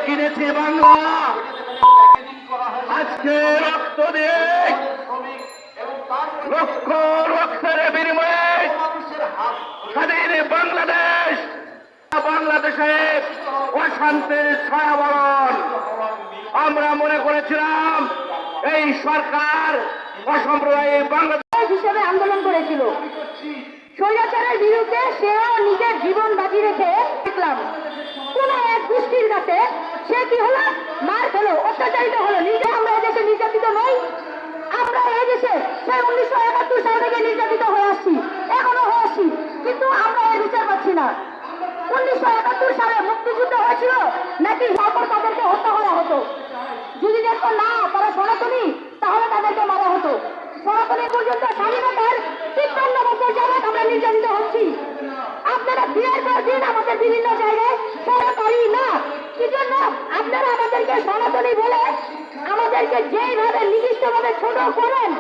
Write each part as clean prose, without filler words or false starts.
কিনেছে বাংলা। আজকে রক্ত দিয়ে লক্ষ রক্তের বিনিময়ে স্বাধীন বাংলাদেশ, বাংলাদেশে অশান্তির ছায়াবরণ। আমরা মনে করেছিলাম এই সরকার অসাম্প্রদায়িক বাংলাদেশ হিসেবে আন্দোলন করেছিল, স্বৈরাচারের বিরুদ্ধে সেও নিজের জীবন বাজি রেখে দেখলাম কোন এক গোষ্ঠীর কাছে সে কি হলো, মার খেলো, অত্যাচারিত হলো। নিজে আমরা এদেশে নির্যাতিত নই, আমরা এদেশে সেই 1971 সাল থেকে নির্যাতিত হয়ে আসছি, এখনো হয়ে আসছি, কিন্তু আমরা এর বিচার পাচ্ছি না। 1971 সালে মুক্তিযুদ্ধ হয়েছিল নাকি তারপর তাদেরকে হত্যা করা হতো? যদি দেখো না তারা সনাতনী, তাহলে তাদেরকে মারা হতো। সনাতনী পর্যন্ত স্বাধীনতার 53 বছর যাবৎ আমরা নির্যাতিত হচ্ছি। আপনারা দিনের পর দিন আমাদের বিভিন্ন জায়গায় সরকারি না, কি জন্য আপনারা আমাদেরকে সনাতনী বলে আমাদেরকে যেইভাবে নির্দিষ্টভাবে ছোট করেন,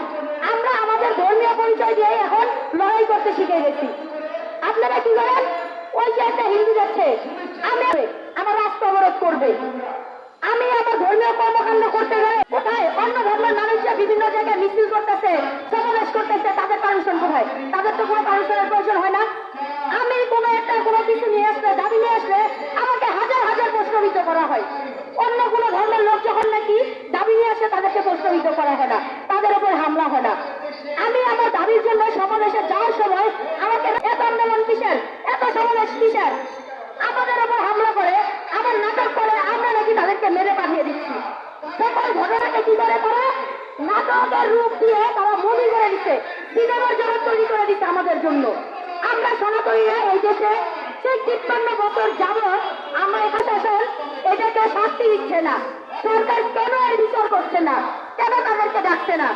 আমরা আমাদের ধর্মীয় পরিচয় দিয়ে এখন লড়াই করতে শিখে গেছি। আপনারা কি করেন, ওই যে একটা হিন্দু যাচ্ছে, আমি আমার রাস্তা অবরোধ করবে, আমি আমার ধর্মীয় কর্মকাণ্ড করতে গেলে কোথায় অন্য ধর্মের মানুষরা বিভিন্ন জায়গায় মিছিল করতেছে, সমাবেশ করতেছে, তাদের পারমিশন কোথায়? তাদের তো কোনো পারমিশনের প্রয়োজন হয় না। আমি কোনো কিছু নিয়ে আসলে, দাবি নিয়ে আসলে আমাকে হাজার হাজার প্রশ্নবিদ্ধ করা হয়। অন্য কোনো ধর্মের লোক যখন নাকি দাবি নিয়ে আসে তাদেরকে প্রশ্নবিদ্ধ করা হয় না, তাদের উপর হামলা হয় না। আমি আমার দাবির জন্য সমাবেশে যাওয়ার সময় আমাকে এত আন্দোলন কিসের, এত সমাবেশ কিসের, আমাদের উপর হামলা করে, আমার নাটক করে, আমরা নাকি তাদেরকে মেরে পাঠিয়ে দিচ্ছি। সকল ঘটনাকে কি করে তারা নাটকের রূপ দিয়ে তারা মুভি করে দিচ্ছে, সিনেমার জগৎ তৈরি করে দিচ্ছে আমাদের জন্য। আমরা সনাতনীরা এই দেশে সেই 53 বছর যাবৎ আমরা শাসন এটাকে শাস্তি দিচ্ছে না। সরকার কেন এর বিচার করছে না, কেন তাদেরকে ডাকছে না?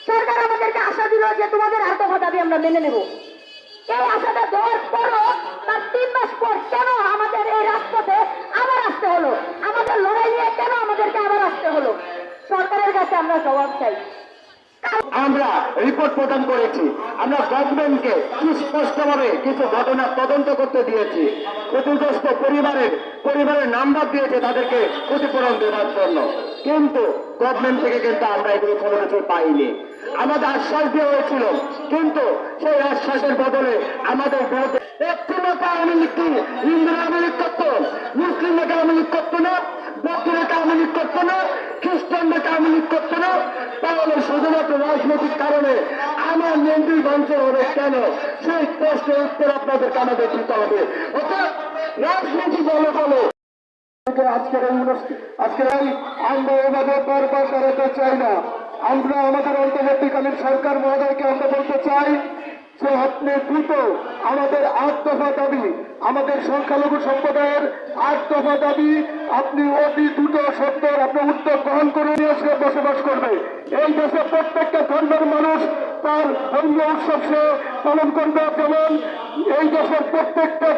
সরকার আমাদেরকে আশা দিল যে তোমাদের আর দফা দাবি আমরা মেনে নেব। এই আশাটা দেওয়ার পরও তার 3 মাস পর কেন আমাদের এই রাজপথে আবার আসতে হলো? আমাদের লড়াই নিয়ে কেন আমাদেরকে আবার আসতে হলো? সরকারের কাছে আমরা জবাব চাই। আমরা রিপোর্ট প্রদান করেছি, আমরা গভর্নমেন্টকে সুস্পষ্টভাবে কিছু ঘটনা তদন্ত করতে দিয়েছি। ক্ষতিগ্রস্ত পরিবারের নাম্বার দিয়েছে তাদেরকে ক্ষতিপূরণ দেওয়ার জন্য, কিন্তু গভর্নমেন্ট থেকে কিন্তু আমরা এগুলো কোনো কিছু পাইনি। আমাদের আশ্বাস দেওয়া হয়েছিল, কিন্তু সেই আশ্বাসের বদলে আমাদের বিরুদ্ধে একটি লোক আওয়ামী লীগ কি হিন্দুরা আওয়ামী লীগ করতো, মুসলিমরা আওয়ামী লীগ করতো না, বৌদ্ধরা আওয়ামী লীগ করতো না, খ্রিস্টানরা আওয়ামী লীগ করতো না, তাহলে শুধুমাত্র রাজনৈতিক কারণে আমার মন্দির ভাঙচুর হবে কেন? সেই প্রশ্নের উত্তর আপনাদেরকে আমাদের দিতে হবে। অর্থাৎ রাজনীতি বলো আজকের এই আমরা এভাবে বারবার দাঁড়াতে চাই না। আমরা আমাদের অন্তর্বর্তীকালীন সরকার মহোদয়কে আমরা বলতে চাই যে আপনি দ্রুত আমাদের 8 দফা দাবি, আমাদের সংখ্যালঘু সম্প্রদায়ের 8 দফা দাবি আপনি অতি দ্রুত সত্তর আপনি উদ্যোগ গ্রহণ করে নিয়ে আসলে বসবাস করবে। এই দেশে প্রত্যেকটা ধর্মের মানুষ তার ধর্মীয় উৎসব সে পালন করবে, যেমন এই দেশের প্রত্যেকটা